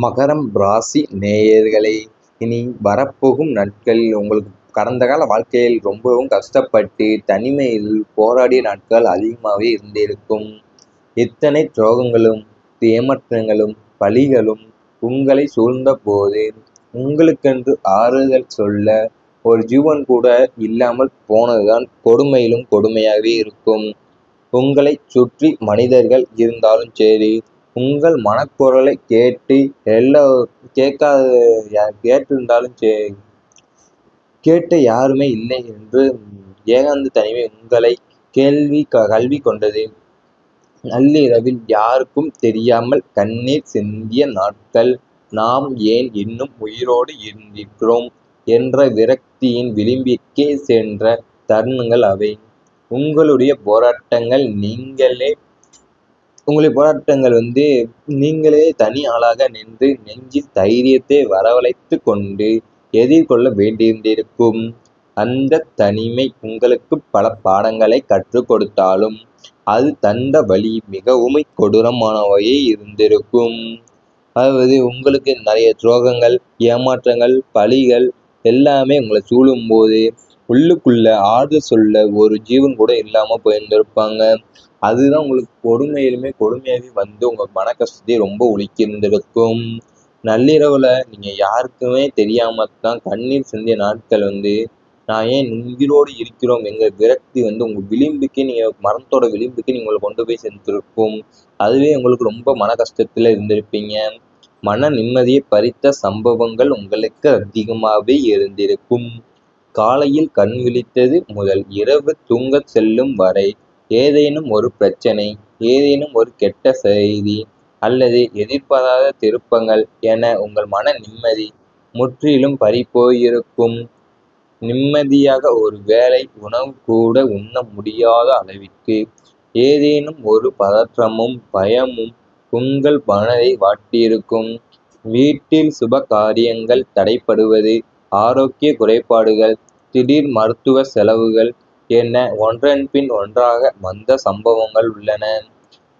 மகரம் ராசி நேயர்களே, இனி வரப்போகும் நாட்களில் உங்களுக்கு கடந்த கால வாழ்க்கையில் ரொம்பவும் கஷ்டப்பட்டு தனிமையில் போராடிய நாட்கள் அதிகமாகவே இருந்திருக்கும். இத்தனை துரோகங்களும் ஏமாற்றங்களும் பழிகளும் உங்களை சூழ்ந்தபோது உங்களுக்கென்று ஆறுதல் சொல்ல ஒரு ஜீவன் கூட இல்லாமல் போனதுதான் கொடுமையிலும் கொடுமையாகவே இருக்கும். உங்களைச் சுற்றி மனிதர்கள் இருந்தாலும் சரி, உங்கள் மனக்குரலை கேட்டு எல்லா கேட்காத கேட்டிருந்தாலும் சரி, கேட்ட யாருமே இல்லை என்று ஏகாந்த தனிமை உங்களை கல்வி கொண்டது. நள்ளிரவில் யாருக்கும் தெரியாமல் கண்ணீர் சிந்திய நாட்கள், நாம் ஏன் இன்னும் உயிரோடு இருந்திருக்கிறோம் என்ற விரக்தியின் விளிம்பிற்கே சென்ற தருணங்கள் அவை. உங்களுடைய போராட்டங்கள் நீங்களே தனி ஆளாக நின்று நெஞ்சில் தைரியத்தை வரவழைத்து கொண்டு எதிர்கொள்ள வேண்டியிருந்திருக்கும். அந்த தனிமை உங்களுக்கு பல பாடங்களை கற்றுக் கொடுத்தாலும் அது தந்த வழி மிகவும் கொடூரமானவையே இருந்திருக்கும். அதாவது உங்களுக்கு நிறைய துரோகங்கள், ஏமாற்றங்கள், பழிகள் எல்லாமே உங்களை சூழும்போது உள்ளுக்குள்ள ஆறுதல் சொல்ல ஒரு ஜீவன் கூட இல்லாம போயிருந்திருப்பாங்க. அதுதான் உங்களுக்கு கொடுமையாகவே வந்து உங்க மன கஷ்டத்தை ரொம்ப உலுக்கியிருந்திருக்கும். நள்ளிரவுல நீங்க யாருக்குமே தெரியாம தான் கண்ணீர் சிந்திய நாட்கள் நான் ஏன் உயிரோடு இருக்கிறோம் எங்க விரக்தி உங்க விளிம்புக்கு மரணத்தோட விளிம்புக்கு உங்களை கொண்டு போய் சேர்ந்திருக்கும். அதுவே உங்களுக்கு ரொம்ப மன கஷ்டத்துல இருந்திருப்பீங்க. மன நிம்மதியை பறித்த சம்பவங்கள் உங்களுக்கு அதிகமாகவே இருந்திருக்கும். காலையில் கண் விழித்தது முதல் இரவு தூங்கச் செல்லும் வரை ஏதேனும் ஒரு பிரச்சனை, ஏதேனும் ஒரு கெட்ட செய்தி அல்லது எதிர்பாராத திருப்பங்கள் என உங்கள் மன நிம்மதி முற்றிலும் பறிபோயிருக்கும். நிம்மதியாக ஒரு வேளை உணவு கூட உண்ண முடியாத அளவிற்கு ஏதேனும் ஒரு பதற்றமும் பயமும் உங்கள் மனதை வாட்டியிருக்கும். வீட்டில் சுப காரியங்கள் தடைப்படுவது, ஆரோக்கிய குறைபாடுகள், திடீர் மருத்துவ செலவுகள் என ஒன்றன் பின் ஒன்றாக வந்த சம்பவங்கள் உள்ளன.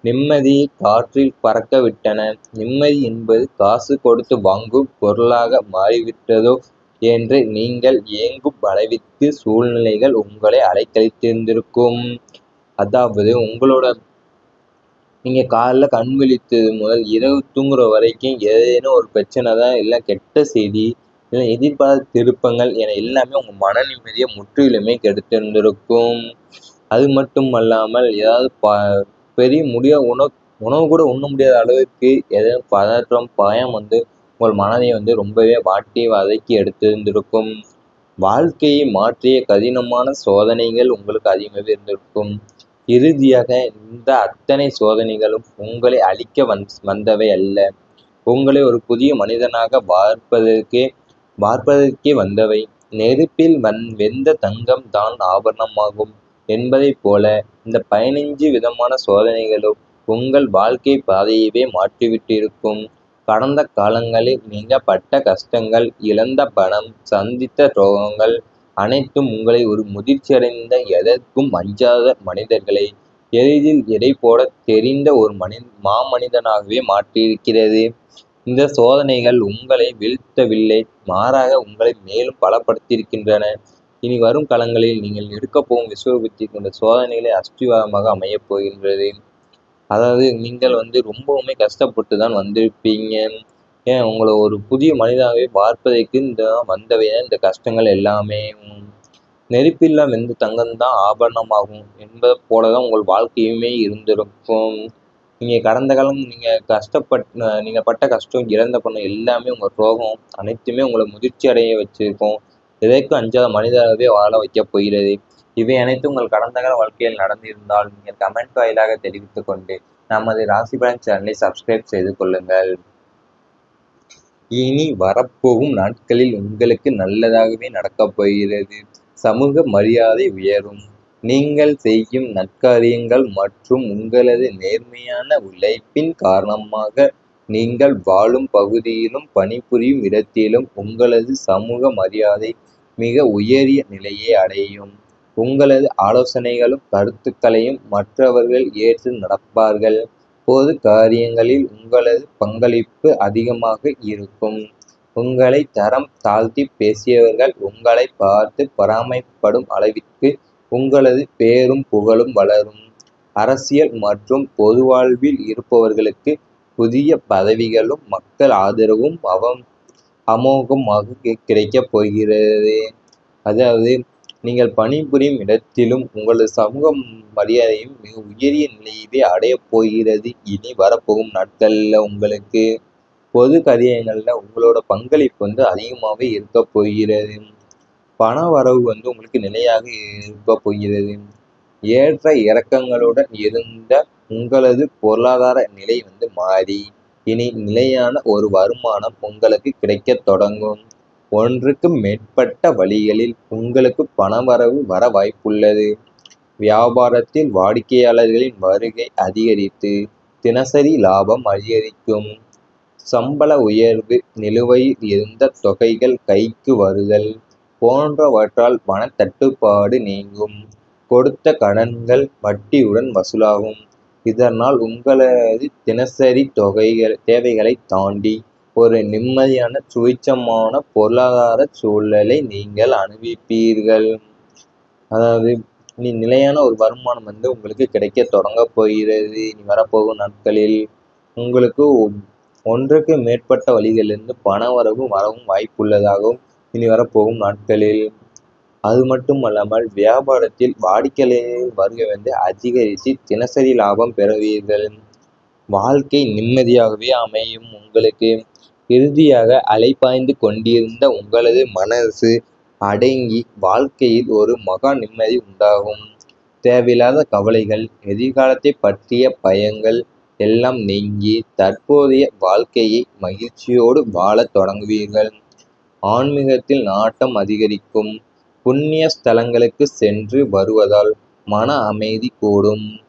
நிம்மதியை காற்றில் பறக்க விட்டன. நிம்மதி என்பது காசு கொடுத்து வாங்கும் பொருளாக மாறிவிட்டதோ என்று நீங்கள் ஏங்கும் அளவிற்கு சூழ்நிலைகள் உங்களை அலைக்கழித்திருந்திருக்கும். அதாவது நீங்க காலைல கண் விழித்தது முதல் இரவு தூங்குற வரைக்கும் ஏதேனும் ஒரு பிரச்சனை தான், இல்லை கெட்ட செய்தி, இல்லை எதிர்பாராத திருப்பங்கள் என எல்லாமே உங்க மன நிம்மதியை முற்றிலுமே கெடுத்திருந்திருக்கும். அது மட்டும் அல்லாமல் ஏதாவது பெரிய உணவு கூட உண்ண முடியாத அளவுக்கு ஏதேனும் பதற்றம், பயம் உங்கள் மனதை ரொம்பவே வாட்டி வதக்கி எடுத்திருந்திருக்கும். வாழ்க்கையை மாற்றிய கடினமான சோதனைகள் உங்களுக்கு அதிகமாகவே இருந்திருக்கும். இறுதியாக இந்த அத்தனை சோதனைகளும் உங்களை அழிக்க வந்தவை அல்ல, உங்களை ஒரு புதிய மனிதனாக பார்ப்பதற்கே வந்தவை. நெருப்பில் வெந்த தங்கம் தான் ஆபரணமாகும் என்பதைப் போல இந்த 15 விதமான சோதனைகளும் உங்கள் வாழ்க்கை பாதையவே மாற்றிவிட்டிருக்கும். கடந்த காலங்களில் நீங்க பட்ட கஷ்டங்கள், இழந்த பணம், சந்தித்த துரோகங்கள் அனைத்தும் உங்களை ஒரு முதிர்ச்சியடைந்த, எதற்கும் அஞ்சாத மனிதர்களை எளிதில் எடை போட தெரிந்த ஒரு மாமனிதனாகவே மாற்றியிருக்கிறது. இந்த சோதனைகள் உங்களை வீழ்த்தவில்லை, மாறாக உங்களை மேலும் பலப்படுத்தியிருக்கின்றன. இனி வரும் காலங்களில் நீங்கள் எடுக்கப் போகும் விஸ்வபுத்தி கொண்ட சோதனைகளை அஸ்திவாரமாக அமையப் போகின்றது. அதாவது நீங்கள் ரொம்பவுமே கஷ்டப்பட்டு தான் வந்திருப்பீங்க. ஏன் உங்களை ஒரு புதிய மனிதனாகவே பார்ப்பதற்கு வந்தவை இந்த கஷ்டங்கள் எல்லாமே. நெருப்பில்லா வெந்த தங்கம் தான் ஆபரணமாகும் என்பதை போல தான் உங்கள் வாழ்க்கையுமே இருந்திருக்கும். நீங்கள் கடந்த காலம் நீங்கள் பட்ட கஷ்டம், இழந்த பணம் எல்லாமே உங்கள் துரோகம் அனைத்துமே உங்களை முதிர்ச்சி அடைய வச்சிருக்கோம். எதற்கும் அஞ்சாத மனிதராகவே வாழ வைக்கப் போகிறது. இவை அனைத்தும் உங்கள் கடந்த கால வாழ்க்கையில் நடந்திருந்தால் நீங்கள் கமெண்ட் வாயிலாக தெரிவித்துக் கொண்டு நமது ராசி பலன் சேனலை சப்ஸ்கிரைப் செய்து கொள்ளுங்கள். இனி வரப்போகும் நாட்களில் உங்களுக்கு நல்லதாகவே நடக்கப் போகிறது. சமூக மரியாதை உயரும். நீங்கள் செய்யும் நற்காரியங்கள் மற்றும் உங்களது நேர்மையான உழைப்பின் காரணமாக நீங்கள் வாழும் பகுதியிலும் பணிபுரியும் இடத்திலும் உங்களது சமூக மரியாதை மிக உயரிய நிலையை அடையும். உங்களது ஆலோசனைகளும் கருத்துக்களையும் மற்றவர்கள் ஏற்று நடப்பார்கள். பொது காரியங்களில் உங்களது பங்களிப்பு அதிகமாக இருக்கும். உங்களை தரம் தாழ்த்தி பேசியவர்கள் உங்களை பார்த்து பொறாமைப்படும் அளவிற்கு உங்களது பேரும் புகழும் வளரும். அரசியல் மற்றும் பொது வாழ்வில் இருப்பவர்களுக்கு புதிய பதவிகளும் மக்கள் ஆதரவும் அமோகமாக கிடைக்கப் போகிறது. அதாவது நீங்கள் பணிபுரியும் இடத்திலும் உங்களது சமூக மரியாதையும் மிக உயரிய நிலையவே அடையப் போகிறது இனி வரப்போகும் நாட்கள்ல உங்களுக்கு. பொது காரியங்கள்ல உங்களோட பங்களிப்பு அதிகமாகவே இருக்க போகிறது. பண வரவு உங்களுக்கு நிலையாக இருக்க போகிறது. ஏற்ற இறக்கங்களுடன் இருந்த உங்களது பொருளாதார நிலை மாறி இனி நிலையான ஒரு வருமானம் உங்களுக்கு கிடைக்கத் தொடங்கும். ஒன்றுக்கு மேற்பட்ட வழிகளில் உங்களுக்கு பணவரவு வர வாய்ப்புள்ளது. வியாபாரத்தில் வாடிக்கையாளர்களின் வருகை அதிகரித்து தினசரி லாபம் அதிகரிக்கும். சம்பள உயர்வு, நிலுவையில் இருந்த தொகைகள் கைக்கு வருதல் போன்றவற்றால் பணத்தட்டுப்பாடு நீங்கும். கொடுத்த கடன்கள் வட்டியுடன் வசூலாகும். இதனால் உங்களது தினசரி தேவைகளை தாண்டி ஒரு நிம்மதியான சுவிட்சமான பொருளாதார சூழலை நீங்கள் அனுபவிப்பீர்கள். அதாவது இனி நிலையான ஒரு வருமானம் உங்களுக்கு கிடைக்க தொடங்க போகிறது இனி வரப்போகும் நாட்களில். உங்களுக்கு ஒன்றுக்கு மேற்பட்ட வழிகளிலிருந்து பண வரவும் வாய்ப்புள்ளதாகவும் இனி வரப்போகும் நாட்களில். அது மட்டும் அல்லாமல் வியாபாரத்தில் வாடிக்கையாளர்களின் வருகை அதிகரித்து தினசரி லாபம் பெறுவீர்கள். வாழ்க்கை நிம்மதியாகவே அமையும் உங்களுக்கு. இறுதியாக அலைபாய்ந்து கொண்டிருந்த உங்களது மனசு அடங்கி வாழ்க்கையில் ஒரு மகா நிம்மதி உண்டாகும். தேவையில்லாத கவலைகள், எதிர்காலத்தை பற்றிய பயங்கள் எல்லாம் நீங்கி தற்போதைய வாழ்க்கையை மகிழ்ச்சியோடு வாழத் தொடங்குவீர்கள். ஆன்மீகத்தில் நாட்டம் அதிகரிக்கும். புண்ணிய ஸ்தலங்களுக்கு சென்று வருவதால் மன அமைதி கூடும்.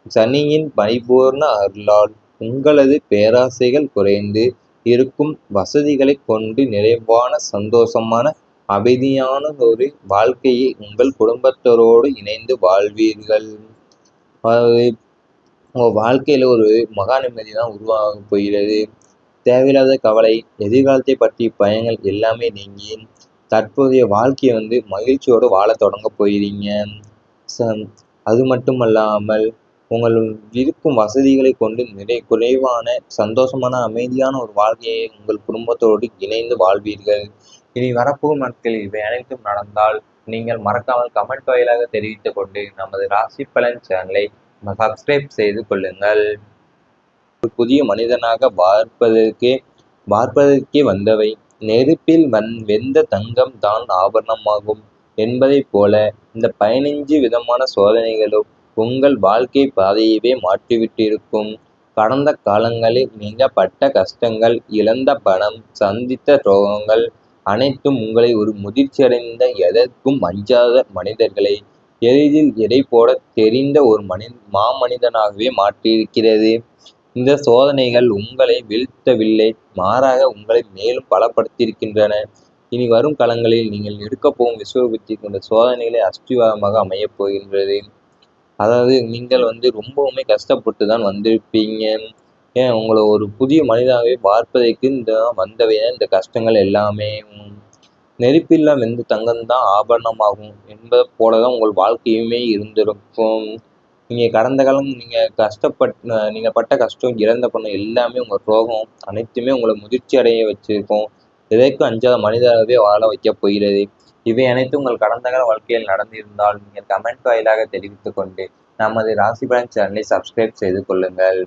சனியின் பரிபூர்ண அருளால் உங்களது பேராசைகள் குறைந்து இருக்கும் வசதிகளைக் கொண்டு நிறைவான சந்தோஷமான அமைதியானதொரு வாழ்க்கையை உங்கள் குடும்பத்தோடு இணைந்து வாழ்வீர்கள். அதாவது உங்கள் வாழ்க்கையில் ஒரு மகா நிம்மதி தான் உருவாகப் போகிறது. தேவையில்லாத கவலை, எதிர்காலத்தை பற்றிய பயங்கள் எல்லாமே நீங்கி தற்போதைய வாழ்க்கையை மகிழ்ச்சியோடு வாழத் தொடங்கப் போகிறீங்க. அது மட்டுமல்லாமல் உங்கள் இருக்கும் வசதிகளை கொண்டு குறைவான சந்தோஷமான அமைதியான ஒரு வாழ்க்கையை உங்கள் குடும்பத்தோடு இணைந்து வாழ்வீர்கள். இனி வரப்போகும் நாட்களில் இவை அனைத்தும் நடந்தால் நீங்கள் மறக்காமல் கமெண்ட் வாயிலாக தெரிவித்துக் கொண்டு நமது ராசி பலன் சேனலை சப்ஸ்கிரைப் செய்து கொள்ளுங்கள். ஒரு புதிய மனிதனாக பார்ப்பதற்கே வந்தவை நெருப்பில் வெந்த தங்கம் தான் ஆபரணமாகும் என்பதைப் போல இந்த 15 விதமான சோதனைகளும் உங்கள் வாழ்க்கை பாதையவே மாற்றிவிட்டிருக்கும். கடந்த காலங்களில் நீங்கள் பட்ட கஷ்டங்கள், இழந்த பணம், சந்தித்த துரோகங்கள் அனைத்தும் உங்களை ஒரு முதிர்ச்சியடைந்த, எதற்கும் அஞ்சாத மனிதர்களை எளிதில் எடை போட தெரிந்த ஒரு மாமனிதனாகவே மாற்றியிருக்கிறது. இந்த சோதனைகள் உங்களை வீழ்த்தவில்லை, மாறாக உங்களை மேலும் பலப்படுத்தியிருக்கின்றன. இனி வரும் காலங்களில் நீங்கள் எடுக்கப் போகும் விஸ்வபுத்தி கொண்ட சோதனைகளை அஸ்திவாரமாக அமையப் போகின்றது. அதாவது நீங்கள் ரொம்பவுமே கஷ்டப்பட்டு தான் வந்திருப்பீங்க. ஏன் உங்களை ஒரு புதிய மனிதனாகவே பார்ப்பதற்கு வந்தவை இந்த கஷ்டங்கள் எல்லாமே. நெருப்பில்லா வெந்த தங்கம் தான் ஆபரணமாகும் என்பது போல தான் உங்கள் வாழ்க்கையுமே இருந்திருக்கும். நீங்கள் கடந்த காலம் நீங்கள் பட்ட கஷ்டம், இழந்த பணம் எல்லாமே உங்கள் துரோகம் அனைத்துமே உங்களை முதிர்ச்சி அடைய வச்சிருக்கோம். எதற்கும் அஞ்சாத மனிதராகவே வாழ வைக்கப் போகிறது. இவை அனைத்தும் உங்கள் கடந்த கால வாழ்க்கையில் நடந்திருந்தால் நீங்கள் கமெண்ட் வாயிலாக தெரிவித்துக் கொண்டு நமது ராசி பலன் சேனலை சப்ஸ்கிரைப் செய்து கொள்ளுங்கள்.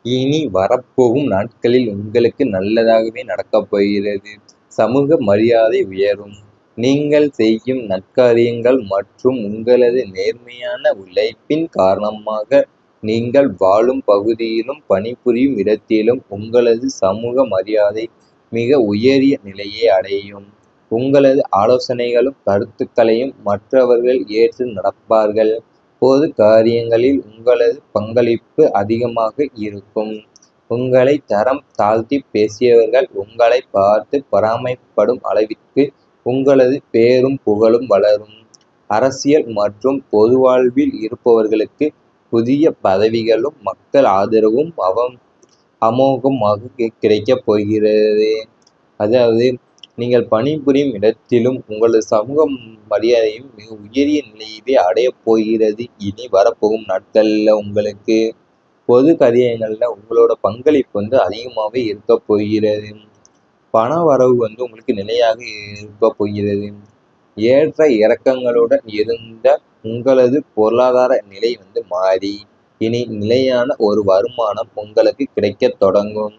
இனி வரப்போகும் நாட்களில் உங்களுக்கு நல்லதாகவே நடக்கப் போகிறது. சமூக மரியாதை உயரும். நீங்கள் செய்யும் நற்காரியங்கள் மற்றும் உங்களது நேர்மையான உழைப்பின் காரணமாக நீங்கள் வாழும் பகுதியிலும் பணிபுரியும் இடத்திலும் உங்களது சமூக மரியாதை மிக உயரிய நிலையை அடையும். உங்களது ஆலோசனைகளும் கருத்துக்களையும் மற்றவர்கள் ஏற்று நடப்பார்கள். பொது காரியங்களில் உங்களது பங்களிப்பு அதிகமாக இருக்கும். உங்களை தரம் தாழ்த்தி பேசியவர்கள் உங்களை பார்த்து பொறாமைப்படும் அளவிற்கு உங்களது பேரும் புகழும் வளரும். அரசியல் மற்றும் பொது வாழ்வில் இருப்பவர்களுக்கு புதிய பதவிகளும் மக்கள் ஆதரவும் அமோகமாக கிடைக்கப் போகிறது. அதாவது நீங்கள் பணிபுரியும் இடத்திலும் உங்களது சமூக மரியாதையும் மிக உயரிய நிலையவே அடையப் போகிறது இனி வரப்போகும் நாட்களில். உங்களுக்கு பொது காரியங்களில் உங்களோட பங்களிப்பு அதிகமாகவே இருக்க போகிறது. பண வரவு உங்களுக்கு நிலையாக இருக்க போகிறது. ஏற்ற இறக்கங்களுடன் இருந்த உங்களது பொருளாதார நிலை மாறி இனி நிலையான ஒரு வருமானம் உங்களுக்கு கிடைக்கத் தொடங்கும்.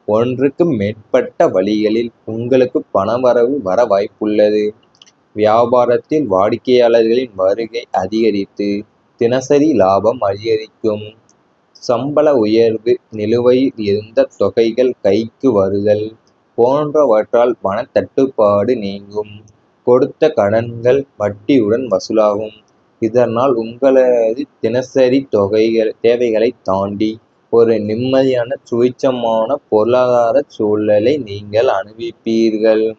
ஒன்றுக்கு மேற்பட்ட வழிகளில் உங்களுக்கு பணவரவு வர வாய்ப்புள்ளது. வியாபாரத்தில் வாடிக்கையாளர்களின் வருகை அதிகரித்து தினசரி லாபம் அதிகரிக்கும். சம்பள உயர்வு, நிலுவையில் இருந்த தொகைகள் கைக்கு வருதல் போன்றவற்றால் பணத்தட்டுப்பாடு நீங்கும். கொடுத்த கடன்கள் வட்டியுடன் வசூலாகும். இதனால் உங்களது தினசரி தேவைகளை தாண்டி ஒரு நிம்மதியான சுவிட்சமான பொருளாதார சூழலை நீங்கள் அனுபவிப்பீர்கள்.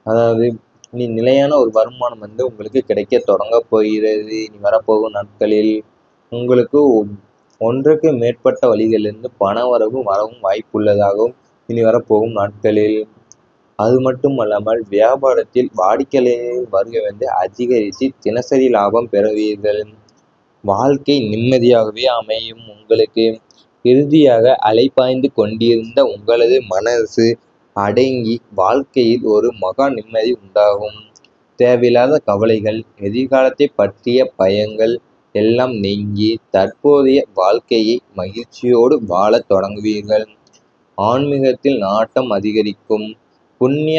அதாவது இனி நிலையான ஒரு வருமானம் உங்களுக்கு கிடைக்க தொடங்க போகிறது. இனி வரப்போகும் நாட்களில் உங்களுக்கு ஒன்றுக்கு மேற்பட்ட வழிகளிலிருந்து பண வரவும் வாய்ப்புள்ளதாகவும் இனி வரப்போகும் நாட்களில். அது மட்டும் அல்லாமல் வியாபாரத்தில் வாடிக்கையாளர்களின் வருகை அதிகரித்து தினசரி லாபம் பெறுவீர்கள். வாழ்க்கை நிம்மதியாகவே அமையும் உங்களுக்கு. இறுதியாக அலைபாய்ந்து கொண்டிருந்த உங்களது மனசு அடங்கி வாழ்க்கையில் ஒரு மகா நிம்மதி உண்டாகும். தேவையில்லாத கவலைகள், எதிர்காலத்தை பற்றிய பயங்கள் எல்லாம் நீங்கி தற்போதைய வாழ்க்கையை மகிழ்ச்சியோடு வாழத் தொடங்குவீர்கள். ஆன்மீகத்தில் நாட்டம் அதிகரிக்கும். புண்ணிய